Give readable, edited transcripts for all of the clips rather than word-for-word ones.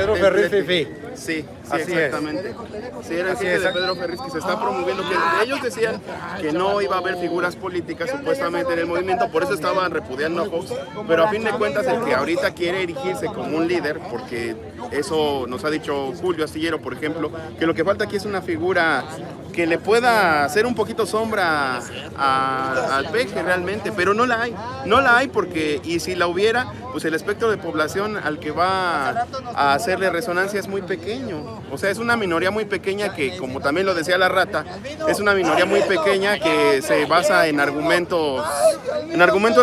Pedro Ferriz Fifí. Sí, Así exactamente. Sí, era gente de Pedro Ferriz que se está promoviendo, que ellos decían que no iba a haber figuras políticas supuestamente en el movimiento, por eso estaban repudiando a Fox, pero a fin de cuentas el que ahorita quiere erigirse como un líder, porque eso nos ha dicho Julio Astillero, por ejemplo, que lo que falta aquí es una figura que le pueda hacer un poquito sombra al peje realmente, pero no la hay porque, y si la hubiera, pues el espectro de población al que va a hacerle resonancia es muy pequeño, o sea, es una minoría muy pequeña que, como también lo decía la rata, es una minoría muy pequeña que se basa en argumentos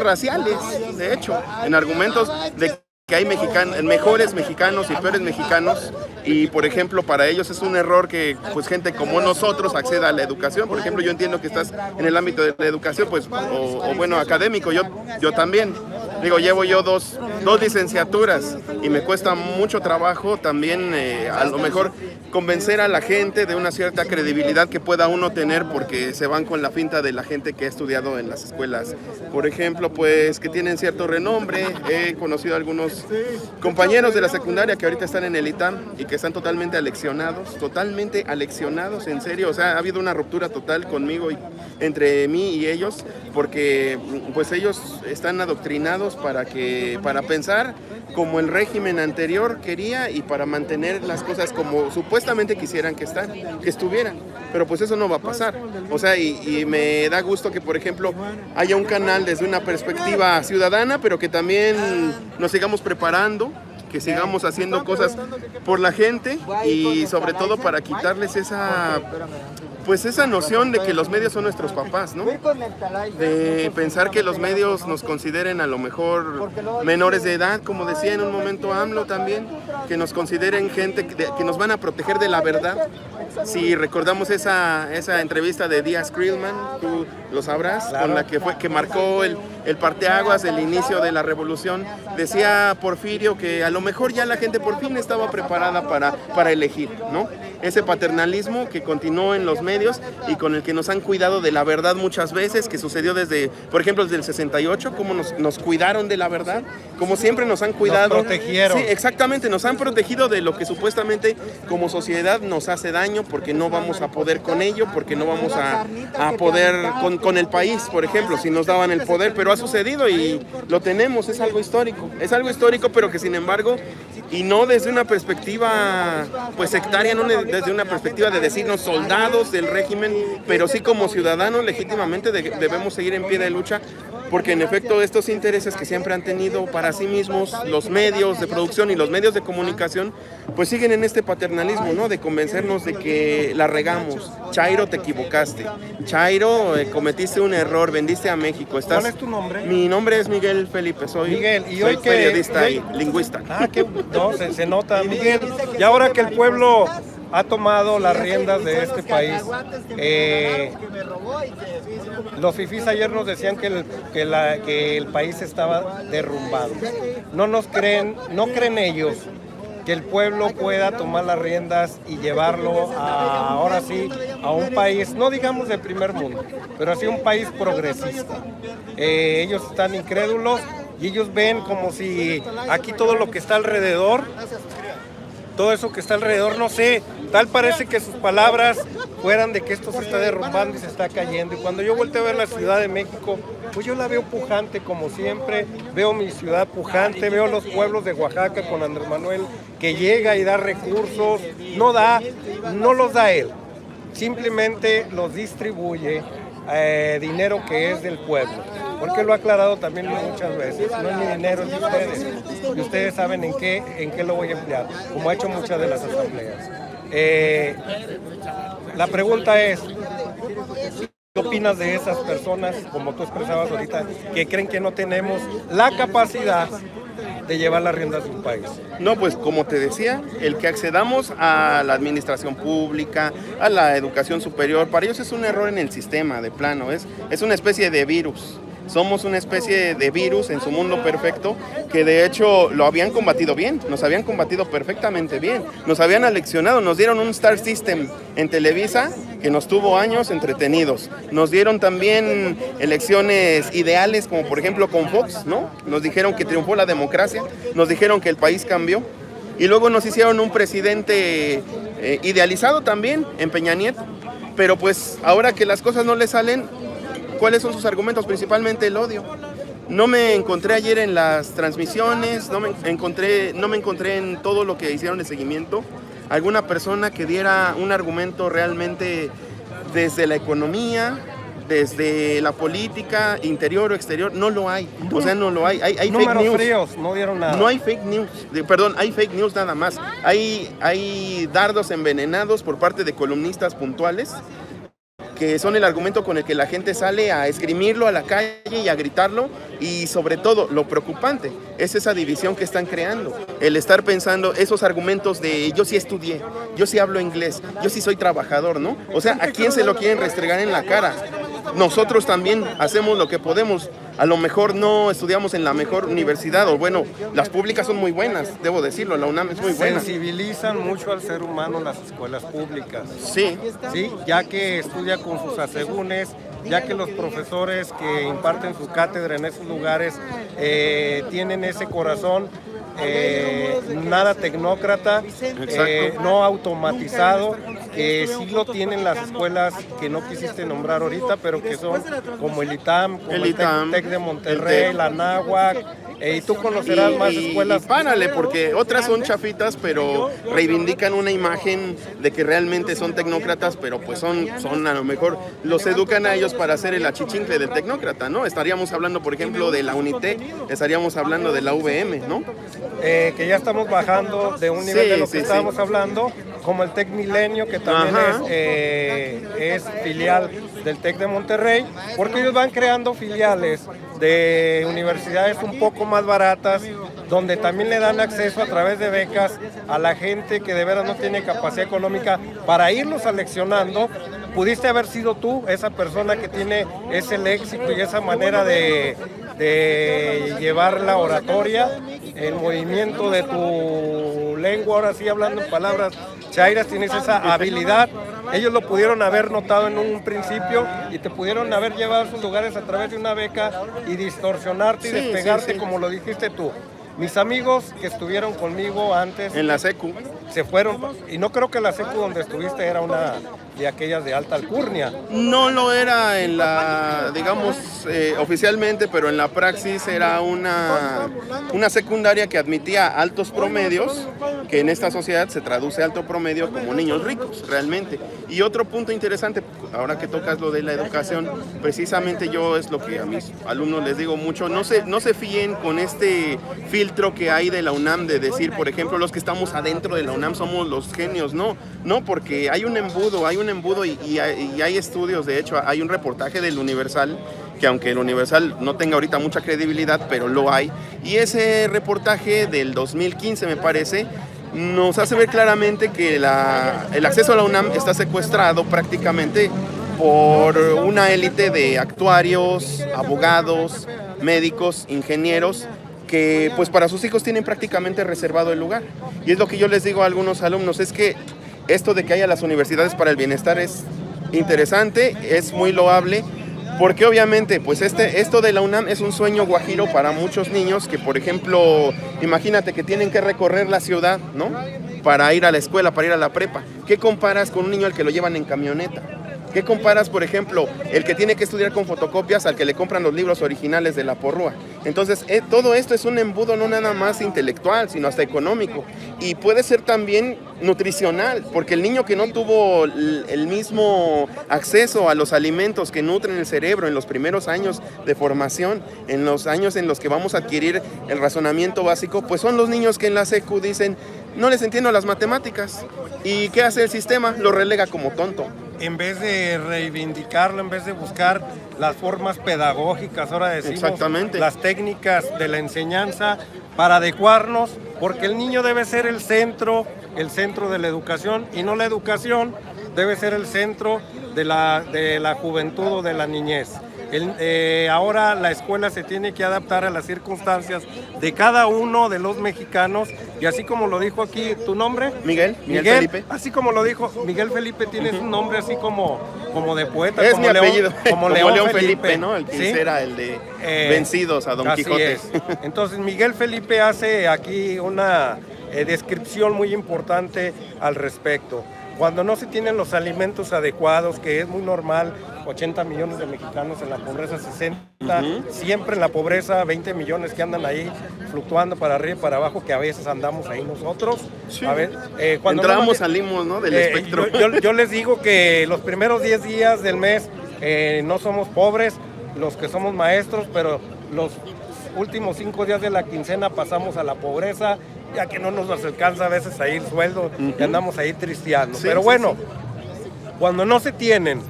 raciales, de hecho, en argumentos de que hay mejores mexicanos y peores mexicanos, y por ejemplo para ellos es un error que pues gente como nosotros acceda a la educación. Por ejemplo, yo entiendo que estás en el ámbito de la educación, pues, o bueno, académico, yo también. Digo, llevo yo dos licenciaturas y me cuesta mucho trabajo también a lo mejor convencer a la gente de una cierta credibilidad que pueda uno tener, porque se van con la finta de la gente que ha estudiado en las escuelas, por ejemplo, pues que tienen cierto renombre. He conocido a algunos compañeros de la secundaria que ahorita están en el ITAM y que están totalmente aleccionados, en serio. O sea, ha habido una ruptura total conmigo entre mí y ellos, porque pues ellos están adoctrinados para pensar como el régimen anterior quería y para mantener las cosas como supuestamente quisieran que estuvieran, pero pues eso no va a pasar. O sea, y me da gusto que, por ejemplo, haya un canal desde una perspectiva ciudadana, pero que también nos sigamos preparando, que sigamos haciendo cosas por la gente y sobre todo para quitarles esa noción de que los medios son nuestros papás, ¿no? De pensar que los medios nos consideren a lo mejor menores de edad, como decía en un momento AMLO también, que nos consideren gente que nos van a proteger de la verdad. Si recordamos esa entrevista de Díaz Krillman, tú lo sabrás, claro, con la que marcó el parteaguas del inicio de la revolución, decía Porfirio que a lo mejor ya la gente por fin estaba preparada para elegir, ¿no? Ese paternalismo que continuó en los medios y con el que nos han cuidado de la verdad muchas veces, que sucedió desde, por ejemplo, desde el 68, cómo nos cuidaron de la verdad, como siempre nos han cuidado. Nos protegieron. Sí, exactamente, nos han protegido de lo que supuestamente como sociedad nos hace daño, porque no vamos a poder con ello, porque no vamos a poder con el país, por ejemplo, si nos daban el poder, pero ha sucedido y lo tenemos, es algo histórico, pero que sin embargo, y no desde una perspectiva pues sectaria, no desde una perspectiva de decirnos soldados del régimen, pero sí como ciudadanos legítimamente debemos seguir en pie de lucha, porque en efecto estos intereses que siempre han tenido para sí mismos los medios de producción y los medios de comunicación, pues siguen en este paternalismo, ¿no? De convencernos de que la regamos. Chairo, te equivocaste. Chairo, cometiste un error, vendiste a México. ¿Cuál es tu nombre? Mi nombre es Miguel Felipe, soy periodista y lingüista. No, se nota, Miguel. Y ahora que el pueblo ha tomado las riendas de este país, los fifís ayer nos decían que el país estaba derrumbado. No creen ellos que el pueblo pueda tomar las riendas y llevarlo ahora sí a un país, no digamos de primer mundo, pero así un país progresista. Ellos están incrédulos y ellos ven como si aquí todo lo que está alrededor, todo eso que está alrededor, no sé, tal parece que sus palabras fueran de que esto se está derrumbando y se está cayendo. Y cuando yo volteo a ver la Ciudad de México, pues yo la veo pujante como siempre, veo mi ciudad pujante, veo los pueblos de Oaxaca con Andrés Manuel que llega y da recursos, no los da él, simplemente los distribuye, dinero que es del pueblo. Porque lo ha aclarado también muchas veces, no es mi dinero, es de ustedes. Y ustedes saben en qué lo voy a emplear, como ha hecho muchas de las asambleas. La pregunta es, ¿qué opinas de esas personas, como tú expresabas ahorita, que creen que no tenemos la capacidad de llevar las riendas de un país? No, pues como te decía, el que accedamos a la administración pública, a la educación superior, para ellos es un error en el sistema, de plano, es una especie de virus. Somos una especie de virus en su mundo perfecto que de hecho lo habían combatido bien, nos habían combatido perfectamente bien, nos habían aleccionado, nos dieron un Star System en Televisa que nos tuvo años entretenidos, nos dieron también elecciones ideales como por ejemplo con Fox, ¿no? Nos dijeron que triunfó la democracia, nos dijeron que el país cambió Y luego nos hicieron un presidente idealizado también en Peña Nieto. Pero pues ahora que las cosas no le salen, ¿cuáles son sus argumentos? Principalmente el odio. No me encontré ayer en las transmisiones, no me encontré en todo lo que hicieron de seguimiento, alguna persona que diera un argumento realmente desde la economía, desde la política, interior o exterior. No lo hay, o sea, no lo hay. Hay fake news. Fríos, no dieron nada. No hay fake news, perdón, hay fake news nada más. Hay dardos envenenados por parte de columnistas puntuales, que son el argumento con el que la gente sale a esgrimirlo a la calle y a gritarlo, y sobre todo, lo preocupante es esa división que están creando, el estar pensando esos argumentos de yo sí estudié, yo sí hablo inglés, yo sí soy trabajador, ¿no? O sea, ¿a quién se lo quieren restregar en la cara? Nosotros también hacemos lo que podemos, a lo mejor no estudiamos en la mejor universidad, o bueno, las públicas son muy buenas, debo decirlo, la UNAM es muy buena. Sensibilizan mucho al ser humano las escuelas públicas. Sí. Sí, ya que estudia con sus asegúnes, ya que los profesores que imparten su cátedra en esos lugares tienen ese corazón nada tecnócrata, no automatizado, que sí lo tienen las escuelas que no quisiste nombrar ahorita, pero que son como el ITAM, como el TEC de Monterrey, la Anáhuac, y tú conocerás más escuelas. Y párale, porque otras son chafitas, pero reivindican una imagen de que realmente son tecnócratas, pero pues son a lo mejor, los educan a ellos para hacer el achichincle del tecnócrata, ¿no? Estaríamos hablando, por ejemplo, de la UNITEC, estaríamos hablando de la UVM, ¿no? Que ya estamos bajando de un nivel de lo que estábamos hablando, como el TEC Milenio, que también es filial del TEC de Monterrey, porque ellos van creando filiales de universidades un poco más baratas, donde también le dan acceso a través de becas a la gente que de veras no tiene capacidad económica para irlos seleccionando. Pudiste haber sido tú esa persona que tiene ese léxico y esa manera de llevar la oratoria, el movimiento de tu lengua, ahora sí hablando en palabras chairas, tienes esa habilidad. Ellos lo pudieron haber notado en un principio y te pudieron haber llevado a sus lugares a través de una beca y distorsionarte y despegarte como lo dijiste tú. Mis amigos que estuvieron conmigo antes en la secu se fueron, y no creo que la secu donde estuviste era una de aquellas de alta alcurnia. No lo era en la, digamos, oficialmente, pero en la praxis era una secundaria que admitía altos promedios, que en esta sociedad se traduce alto promedio como niños ricos, realmente. Y otro punto interesante, ahora que tocas lo de la educación, precisamente yo es lo que a mis alumnos les digo mucho, no se fíen con este filtro que hay de la UNAM de decir, por ejemplo, los que estamos adentro de la UNAM somos los genios. No, porque hay un embudo y hay estudios. De hecho, hay un reportaje del Universal, que aunque el Universal no tenga ahorita mucha credibilidad, pero lo hay, y ese reportaje del 2015 me parece, nos hace ver claramente que el acceso a la UNAM está secuestrado prácticamente por una élite de actuarios, abogados, médicos, ingenieros, que pues para sus hijos tienen prácticamente reservado el lugar. Y es lo que yo les digo a algunos alumnos, es que esto de que haya las universidades para el bienestar es interesante, es muy loable, porque obviamente pues esto de la UNAM es un sueño guajiro para muchos niños que, por ejemplo, imagínate que tienen que recorrer la ciudad, ¿no? Para ir a la escuela, para ir a la prepa. ¿Qué comparas con un niño al que lo llevan en camioneta? ¿Qué comparas, por ejemplo, el que tiene que estudiar con fotocopias al que le compran los libros originales de la porrúa? Entonces, todo esto es un embudo no nada más intelectual, sino hasta económico. Y puede ser también nutricional, porque el niño que no tuvo el mismo acceso a los alimentos que nutren el cerebro en los primeros años de formación, en los años en los que vamos a adquirir el razonamiento básico, pues son los niños que en la secu dicen, no les entiendo las matemáticas. ¿Y qué hace el sistema? Lo relega como tonto. En vez de reivindicarlo, en vez de buscar las formas pedagógicas, ahora decimos las técnicas de la enseñanza para adecuarnos, porque el niño debe ser el centro de la educación, y no la educación debe ser el centro de la juventud o de la niñez. Ahora la escuela se tiene que adaptar a las circunstancias de cada uno de los mexicanos, y así como lo dijo aquí, ¿tu nombre? Miguel Felipe. Así como lo dijo Miguel Felipe, tienes un nombre así como de poeta. Es como mi León, apellido, como León Felipe, ¿no? El que ¿sí? Era el de Vencidos a Don Quijote. Es. Entonces Miguel Felipe hace aquí una descripción muy importante al respecto. Cuando no se tienen los alimentos adecuados, que es muy normal, 80 millones de mexicanos en la pobreza, 60, siempre en la pobreza, 20 millones que andan ahí fluctuando para arriba y para abajo, que a veces andamos ahí nosotros. Sí. A ver, cuando entramos, salimos, ¿no? Del espectro. Yo les digo que los primeros 10 días del mes no somos pobres, los que somos maestros, pero los últimos 5 días de la quincena pasamos a la pobreza, ya que no nos alcanza a veces ahí el sueldo y andamos ahí tristeando. Sí, pero bueno, cuando no se tienen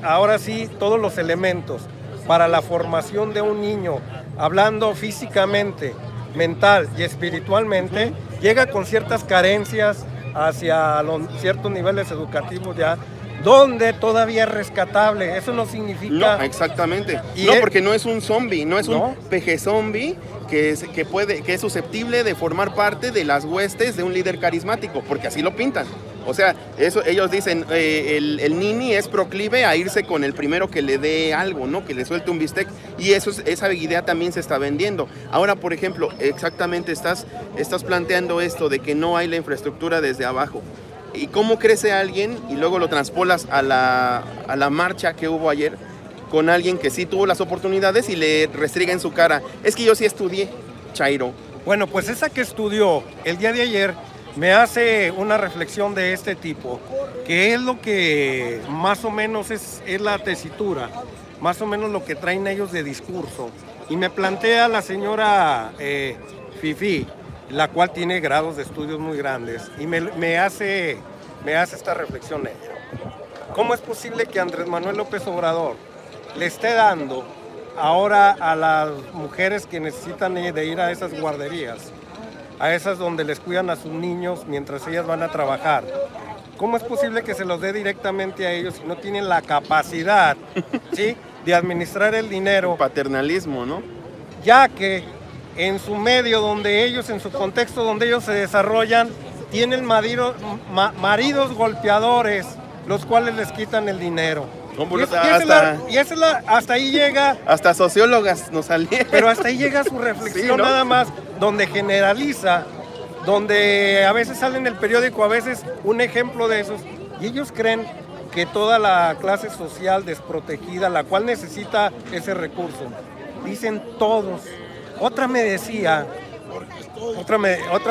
ahora sí, todos los elementos para la formación de un niño, hablando físicamente, mental y espiritualmente, llega con ciertas carencias hacia ciertos niveles educativos ya, donde todavía es rescatable. Eso no significa... No, exactamente. No, porque no es un zombie, no es un peje zombie que es susceptible de formar parte de las huestes de un líder carismático, porque así lo pintan. O sea, eso ellos dicen, el nini es proclive a irse con el primero que le dé algo, ¿no? Que le suelte un bistec, y esa idea también se está vendiendo. Ahora, por ejemplo, exactamente estás planteando esto de que no hay la infraestructura desde abajo. ¿Y cómo crece alguien y luego lo transpolas a la marcha que hubo ayer con alguien que sí tuvo las oportunidades y le restriega en su cara? Es que yo sí estudié, Chairo. Bueno, pues esa que estudió el día de ayer me hace una reflexión de este tipo, que es lo que más o menos es la tesitura, más o menos lo que traen ellos de discurso. Y me plantea la señora Fifi, la cual tiene grados de estudios muy grandes, y me hace esta reflexión ella. ¿Cómo es posible que Andrés Manuel López Obrador le esté dando ahora a las mujeres que necesitan de ir a esas guarderías, a esas donde les cuidan a sus niños mientras ellas van a trabajar? ¿Cómo es posible que se los dé directamente a ellos si no tienen la capacidad, ¿sí?, de administrar el dinero? Paternalismo, ¿no? Ya que en su medio donde ellos, en su contexto donde ellos se desarrollan, tienen maridos golpeadores, los cuales les quitan el dinero. Hasta ahí llega. Hasta sociólogas nos salieron. Pero hasta ahí llega su reflexión, sí, ¿no? Nada más, donde generaliza, donde a veces sale en el periódico, a veces un ejemplo de esos, y ellos creen que toda la clase social desprotegida, la cual necesita ese recurso, dicen todos. Otra me decía, otra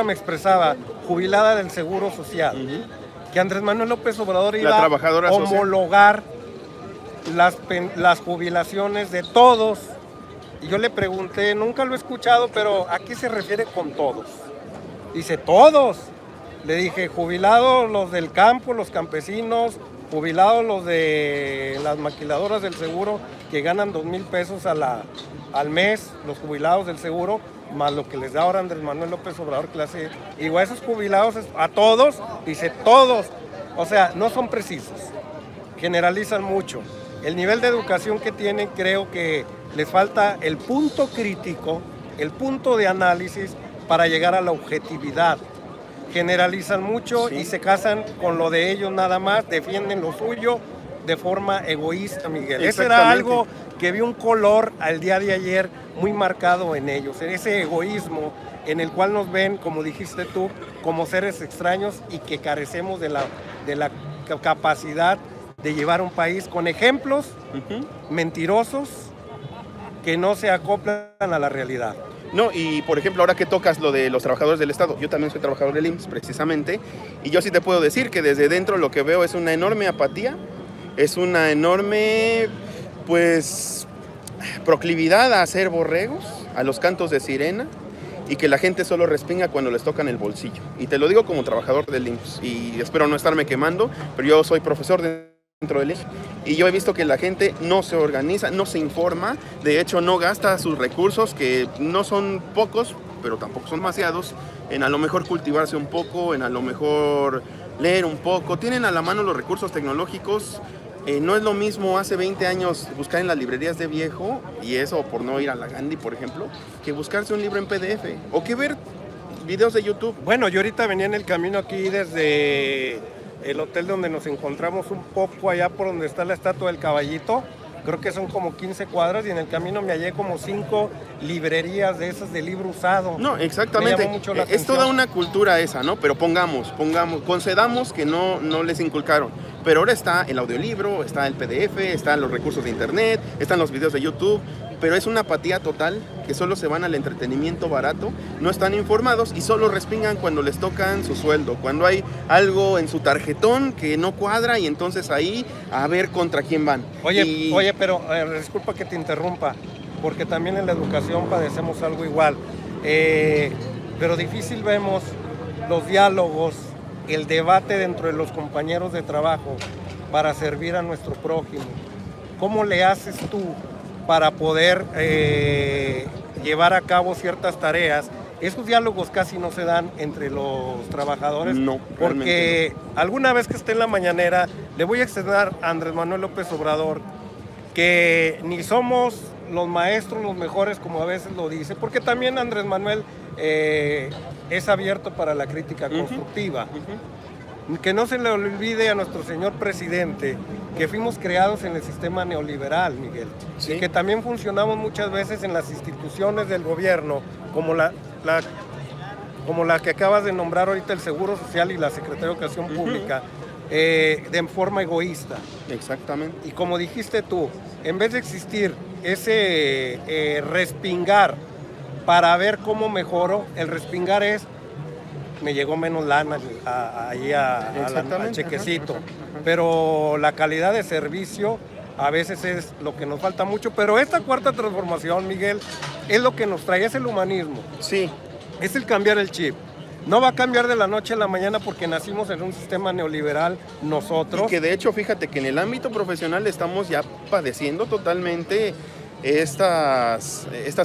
me expresaba, jubilada del Seguro Social, que Andrés Manuel López Obrador iba a homologar las jubilaciones de todos. Y yo le pregunté, nunca lo he escuchado, pero ¿a qué se refiere con todos? Dice, todos. Le dije, jubilados los del campo, los campesinos, jubilados los de las maquiladoras del seguro, que ganan 2,000 pesos al mes, los jubilados del seguro, más lo que les da ahora Andrés Manuel López Obrador, clase. Y digo, a esos jubilados, a todos, dice todos. O sea, no son precisos, generalizan mucho. El nivel de educación que tienen, creo que les falta el punto crítico, el punto de análisis para llegar a la objetividad. Generalizan mucho, sí, y se casan con lo de ellos nada más, defienden lo suyo de forma egoísta, Miguel. Ese era algo que vi un color al día de ayer muy marcado en ellos, en ese egoísmo en el cual nos ven, como dijiste tú, como seres extraños y que carecemos de la capacidad de llevar un país con ejemplos mentirosos que no se acoplan a la realidad. No, y por ejemplo, ahora que tocas lo de los trabajadores del Estado, yo también soy trabajador del IMSS precisamente, y yo sí te puedo decir que desde dentro lo que veo es una enorme apatía, es una enorme, pues, proclividad a hacer borregos, a los cantos de sirena, y que la gente solo respinga cuando les tocan el bolsillo. Y te lo digo como trabajador del IMSS, y espero no estarme quemando, pero yo soy profesor dentro del IMSS, y yo he visto que la gente no se organiza, no se informa, de hecho no gasta sus recursos, que no son pocos, pero tampoco son demasiados, en a lo mejor cultivarse un poco, en a lo mejor leer un poco. Tienen a la mano los recursos tecnológicos. No es lo mismo hace 20 años buscar en las librerías de viejo, y eso por no ir a la Gandhi, por ejemplo, que buscarse un libro en PDF o que ver videos de YouTube. Bueno, yo ahorita venía en el camino aquí desde el hotel donde nos encontramos un poco allá por donde está la estatua del caballito. creo que son como 15 cuadras, y en el camino me hallé como 5 librerías de esas de libro usado. No, exactamente. Me llamó mucho la Es atención. toda una cultura esa, ¿no? Pero concedamos que no les inculcaron. Pero ahora está el audiolibro, está el PDF, están los recursos de internet, están los videos de YouTube, pero es una apatía total, que solo se van al entretenimiento barato, no están informados y solo respingan cuando les tocan su sueldo, cuando hay algo en su tarjetón que no cuadra, y entonces ahí a ver contra quién van. Oye, pero disculpa que te interrumpa, porque también en la educación padecemos algo igual, pero difícil vemos los diálogos, el debate dentro de los compañeros de trabajo para servir a nuestro prójimo. ¿Cómo le haces tú para poder llevar a cabo ciertas tareas? Esos diálogos casi no se dan entre los trabajadores. No, porque no. Alguna vez que esté en la mañanera, le voy a extender a Andrés Manuel López Obrador que ni somos los maestros los mejores, como a veces lo dice, porque también Andrés Manuel es abierto para la crítica constructiva. Que no se le olvide a nuestro señor presidente que fuimos creados en el sistema neoliberal, Miguel. Sí. Y que también funcionamos muchas veces en las instituciones del gobierno, como la que acabas de nombrar ahorita, el Seguro Social y la Secretaría de Educación Pública, de forma egoísta. Exactamente. Y como dijiste tú, en vez de existir ese respingar para ver cómo mejoro, el respingar es: me llegó menos lana ahí al chequecito. Pero la calidad de servicio a veces es lo que nos falta mucho. Pero esta cuarta transformación, Miguel, es lo que nos trae, es el humanismo. Sí. Es el cambiar el chip. No va a cambiar de la noche a la mañana porque nacimos en un sistema neoliberal nosotros. Y que de hecho, fíjate que en el ámbito profesional estamos ya padeciendo totalmente estas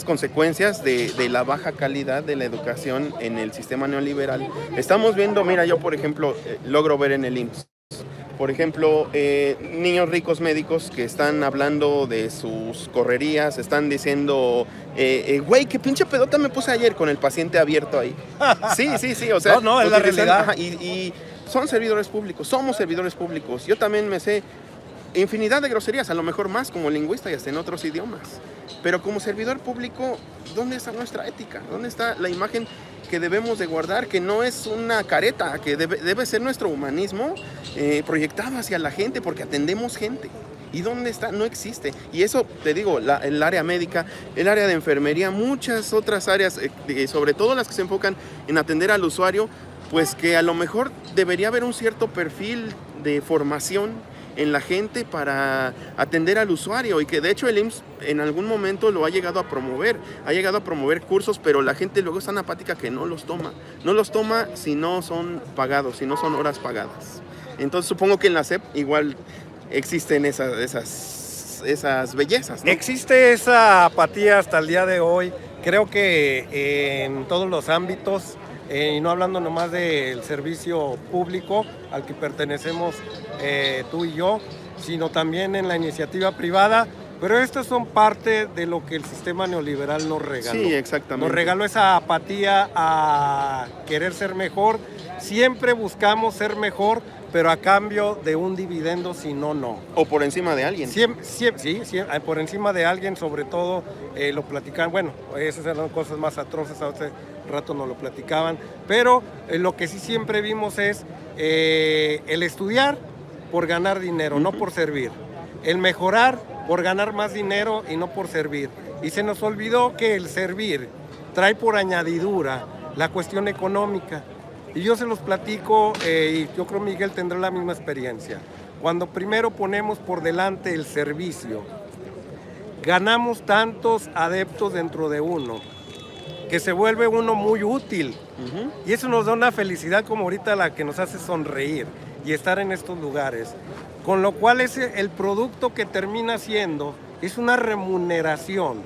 consecuencias de la baja calidad de la educación en el sistema neoliberal. Estamos viendo, mira, yo por ejemplo logro ver en el IMSS, por ejemplo, niños ricos médicos que están hablando de sus correrías, están diciendo, güey, qué pinche pedota me puse ayer con el paciente abierto ahí. Sí, o sea. No, es la realidad. Ajá, y son servidores públicos, somos servidores públicos. Yo también me sé infinidad de groserías, a lo mejor más como lingüista y hasta en otros idiomas. Pero como servidor público, ¿dónde está nuestra ética? ¿Dónde está la imagen que debemos de guardar? Que no es una careta, que debe ser nuestro humanismo proyectado hacia la gente, porque atendemos gente. ¿Y dónde está? No existe. Y eso, te digo, el área médica, el área de enfermería, muchas otras áreas, sobre todo las que se enfocan en atender al usuario, pues que a lo mejor debería haber un cierto perfil de formación en la gente para atender al usuario, y que de hecho el IMSS en algún momento lo ha llegado a promover cursos, pero la gente luego es tan apática que no los toma si no son pagados, si no son horas pagadas. Entonces supongo que en la SEP igual existen esas bellezas, ¿no? Existe esa apatía hasta el día de hoy, creo que en todos los ámbitos. Y no hablando nomás del servicio público al que pertenecemos tú y yo, sino también en la iniciativa privada, pero estas son parte de lo que el sistema neoliberal nos regaló. Sí, exactamente. Nos regaló esa apatía a querer ser mejor. Siempre buscamos ser mejor, pero a cambio de un dividendo, si no. O por encima de alguien. Sí, por encima de alguien, sobre todo lo platicaban. Bueno, esas eran cosas más atroces, hace rato nos lo platicaban. Pero lo que sí siempre vimos es el estudiar por ganar dinero, no por servir. El mejorar por ganar más dinero y no por servir. Y se nos olvidó que el servir trae por añadidura la cuestión económica. Y yo se los platico, y yo creo Miguel tendrá la misma experiencia. Cuando primero ponemos por delante el servicio, ganamos tantos adeptos dentro de uno, que se vuelve uno muy útil. Y eso nos da una felicidad como ahorita la que nos hace sonreír y estar en estos lugares. Con lo cual el producto que termina siendo es una remuneración.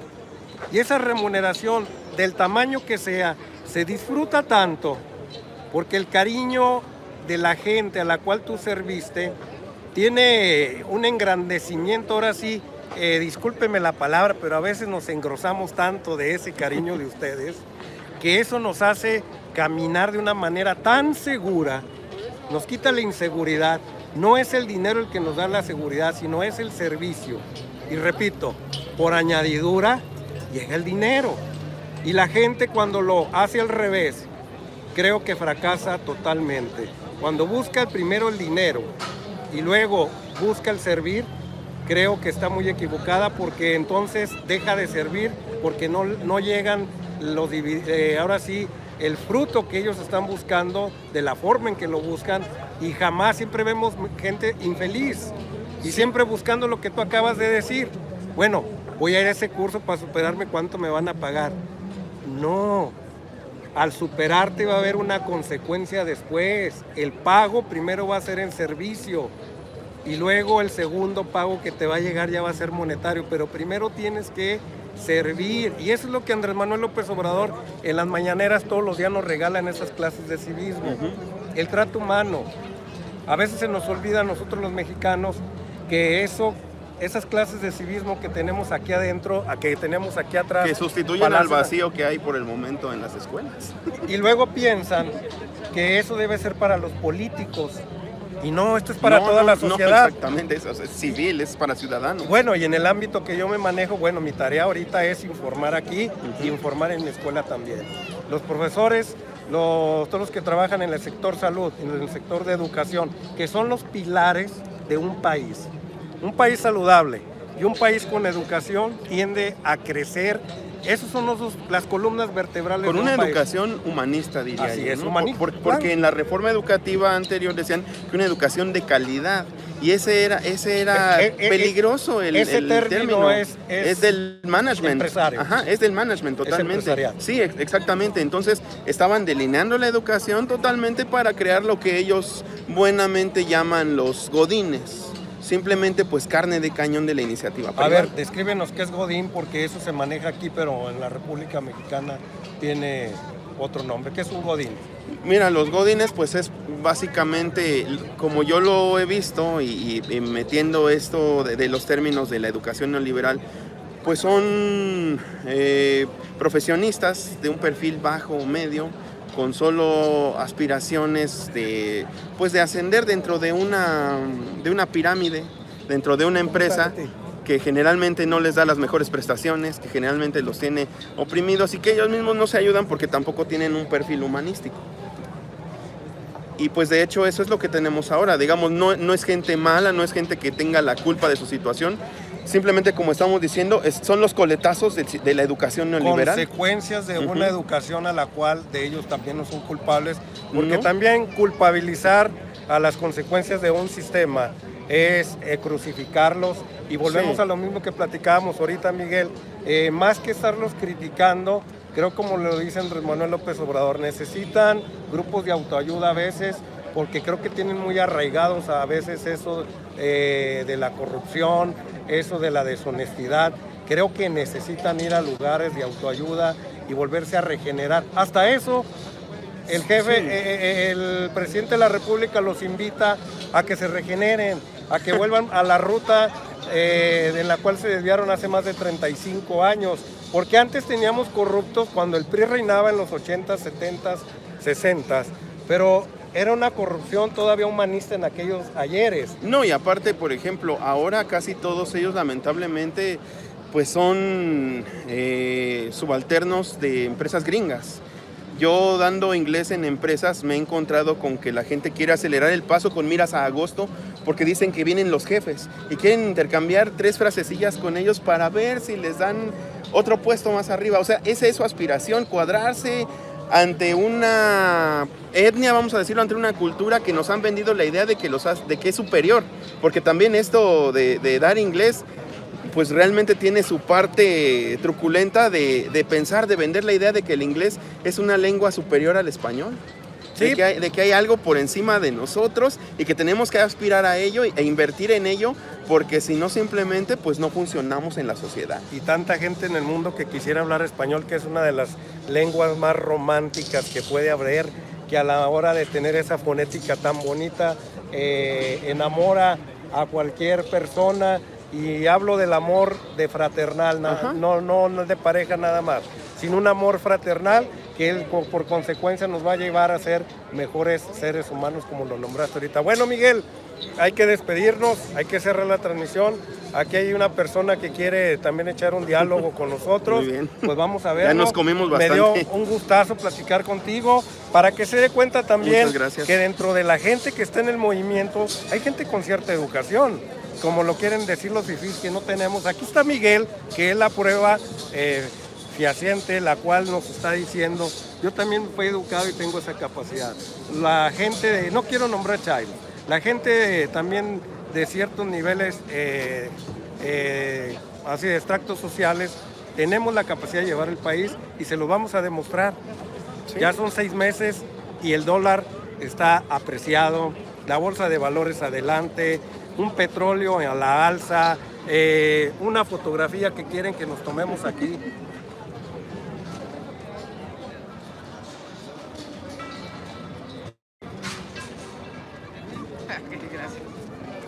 Y esa remuneración, del tamaño que sea, se disfruta tanto porque el cariño de la gente a la cual tú serviste tiene un engrandecimiento. Ahora sí, discúlpeme la palabra, pero a veces nos engrosamos tanto de ese cariño de ustedes, que eso nos hace caminar de una manera tan segura, nos quita la inseguridad. No es el dinero el que nos da la seguridad, sino es el servicio. Y repito, por añadidura llega el dinero. Y la gente cuando lo hace al revés, creo que fracasa totalmente. Cuando busca primero el dinero y luego busca el servir, creo que está muy equivocada, porque entonces deja de servir, porque no llegan ahora sí, el fruto que ellos están buscando, de la forma en que lo buscan, y jamás, siempre vemos gente infeliz y siempre buscando lo que tú acabas de decir. Bueno, voy a ir a ese curso para superarme, ¿cuánto me van a pagar? No, al superarte va a haber una consecuencia después. El pago primero va a ser en servicio y luego el segundo pago que te va a llegar ya va a ser monetario, pero primero tienes que servir, y eso es lo que Andrés Manuel López Obrador en las mañaneras todos los días nos regala en esas clases de civismo. El trato humano. A veces se nos olvida a nosotros los mexicanos que esas clases de civismo que tenemos aquí adentro, que tenemos aquí atrás, que sustituyen al vacío que hay por el momento en las escuelas. Y luego piensan que eso debe ser para los políticos. Y no, esto es para toda la sociedad. No, exactamente, eso es civil, es para ciudadanos. Bueno, y en el ámbito que yo me manejo, bueno, mi tarea ahorita es informar aquí y informar en mi escuela también. Los profesores, todos los que trabajan en el sector salud, en el sector de educación, que son los pilares de un país. Un país saludable y un país con educación tiende a crecer. Esas son las columnas vertebrales con de un una país. Educación humanista, diría Así yo, es, ¿no? humanista. Porque Claro. En la reforma educativa anterior decían que una educación de calidad, y ese era peligroso el término. Es del management. Empresario. Ajá, es del management totalmente. Sí, exactamente. Entonces estaban delineando la educación totalmente para crear lo que ellos buenamente llaman los godines. Simplemente pues carne de cañón de la iniciativa privada. A ver, descríbenos qué es Godín, porque eso se maneja aquí, pero en la República Mexicana tiene otro nombre. ¿Qué es un Godín? Mira, los godines pues es básicamente, como yo lo he visto y metiendo esto de los términos de la educación neoliberal, pues son profesionistas de un perfil bajo o medio, con solo aspiraciones de ascender dentro de una pirámide, dentro de una empresa que generalmente no les da las mejores prestaciones, que generalmente los tiene oprimidos y que ellos mismos no se ayudan porque tampoco tienen un perfil humanístico. Y pues de hecho eso es lo que tenemos ahora. Digamos, no es gente mala, no es gente que tenga la culpa de su situación. Simplemente, como estamos diciendo, son los coletazos de la educación neoliberal. Consecuencias de una educación a la cual de ellos también no son culpables, porque también culpabilizar a las consecuencias de un sistema es crucificarlos, y volvemos a lo mismo que platicábamos ahorita, Miguel. Más que estarlos criticando, creo, como lo dice Andrés Manuel López Obrador, necesitan grupos de autoayuda a veces, porque creo que tienen muy arraigados a veces eso de la corrupción, eso de la deshonestidad. Creo que necesitan ir a lugares de autoayuda y volverse a regenerar. Hasta eso, el jefe, el presidente de la República los invita a que se regeneren, a que vuelvan a la ruta de la cual se desviaron hace más de 35 años. Porque antes teníamos corruptos cuando el PRI reinaba en los 80s, 70s, 60s, pero era una corrupción todavía humanista en aquellos ayeres. No, y aparte, por ejemplo, ahora casi todos ellos lamentablemente pues son subalternos de empresas gringas. Yo, dando inglés en empresas, me he encontrado con que la gente quiere acelerar el paso con miras a agosto, porque dicen que vienen los jefes y quieren intercambiar 3 frasecillas con ellos para ver si les dan otro puesto más arriba. O sea, esa es su aspiración, cuadrarse ante una etnia, vamos a decirlo, ante una cultura que nos han vendido la idea de que es superior, porque también esto de dar inglés pues realmente tiene su parte truculenta de pensar, de vender la idea de que el inglés es una lengua superior al español. Sí. De que hay algo por encima de nosotros y que tenemos que aspirar a ello e invertir en ello, porque si no, simplemente pues no funcionamos en la sociedad. Y tanta gente en el mundo que quisiera hablar español, que es una de las lenguas más románticas que puede haber, que a la hora de tener esa fonética tan bonita enamora a cualquier persona. Y hablo del amor de fraternal, no de pareja nada más, sino un amor fraternal que él por consecuencia nos va a llevar a ser mejores seres humanos, como lo nombraste ahorita. Bueno, Miguel, hay que despedirnos, hay que cerrar la transmisión. Aquí hay una persona que quiere también echar un diálogo con nosotros. Muy bien. Pues vamos a ver. Ya nos comimos bastante. Me dio un gustazo platicar contigo para que se dé cuenta también que dentro de la gente que está en el movimiento hay gente con cierta educación, como lo quieren decir los fifís que no tenemos. Aquí está Miguel, que es la prueba fehaciente, la cual nos está diciendo, yo también fui educado y tengo esa capacidad. La gente, no quiero nombrar Chairo, la gente también de ciertos niveles así de extractos sociales, tenemos la capacidad de llevar el país y se lo vamos a demostrar. Sí. Ya son 6 meses y el dólar está apreciado, la bolsa de valores adelante, un petróleo a la alza, una fotografía que quieren que nos tomemos aquí.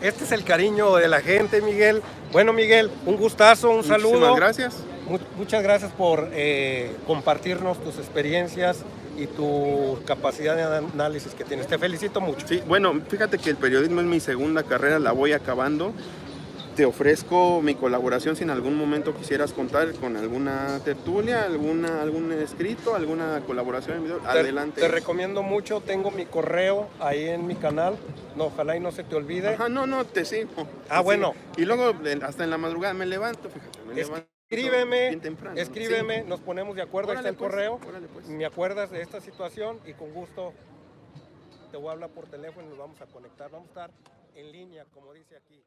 Este es el cariño de la gente, Miguel. Bueno, Miguel, un gustazo, un saludo. Muchísimas gracias. Muchas gracias por compartirnos tus experiencias y tu capacidad de análisis que tienes. Te felicito mucho. Sí, bueno, fíjate que el periodismo es mi segunda carrera, la voy acabando. Te ofrezco mi colaboración si en algún momento quisieras contar con alguna tertulia, algún escrito, alguna colaboración en video. Adelante. Te recomiendo mucho, tengo mi correo ahí en mi canal. No, ojalá y no se te olvide. Ajá, no, te sigo. Bueno. Y luego hasta en la madrugada me levanto, fíjate, Escríbeme, nos ponemos de acuerdo, ahí está el correo. Pues. Me acuerdas de esta situación y con gusto te voy a hablar por teléfono y nos vamos a conectar. Vamos a estar en línea, como dice aquí.